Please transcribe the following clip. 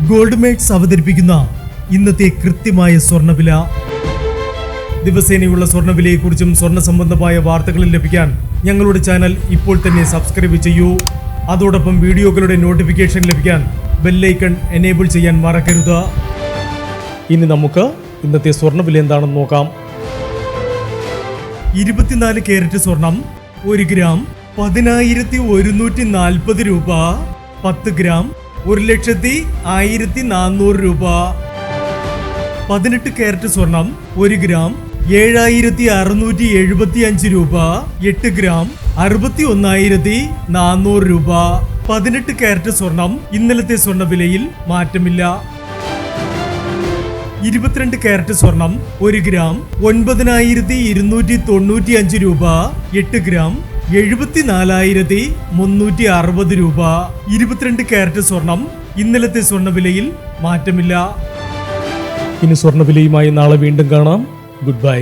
Gold makes അവതരിപ്പിക്കുന്ന ഇന്നത്തെ കൃത്യമായ സ്വർണ്ണവില. ദിവസേനയുള്ള സ്വർണ്ണവിലയെക്കുറിച്ചും സ്വർണ്ണ സംബന്ധമായ വാർത്തകളും ലഭിക്കാൻ ഞങ്ങളുടെ ചാനൽ ഇപ്പോൾ തന്നെ സബ്സ്ക്രൈബ് ചെയ്യൂ. അതോടൊപ്പം വീഡിയോകളുടെ നോട്ടിഫിക്കേഷൻ ലഭിക്കാൻ ബെല്ലൈക്കൺ എനേബിൾ ചെയ്യാൻ മറക്കരുത്. ഇനി നമുക്ക് ഇന്നത്തെ സ്വർണ്ണവില എന്താണെന്ന് നോക്കാം. 24 കാരറ്റ് സ്വർണം 1 ഗ്രാം 10,140 രൂപ. 10 ഗ്രാം 1,01,400 രൂപ. 18 കാരറ്റ് സ്വർണം 1 ഗ്രാം 7,675 രൂപ. 8 ഗ്രാം 61,400 രൂപ. 18 കാരറ്റ് സ്വർണം ഇന്നലത്തെ സ്വർണ്ണവിലയിൽ മാറ്റമില്ല. 22 കാരറ്റ് സ്വർണം 1 ഗ്രാം 9,295 രൂപ. 8 ഗ്രാം 74,360 രൂപ. 22 കാരറ്റ് സ്വർണം ഇന്നലത്തെ സ്വർണ്ണവിലയിൽ മാറ്റമില്ല. ഇനി സ്വർണ്ണവിലയുമായി നാളെ വീണ്ടും കാണാം. Good bye.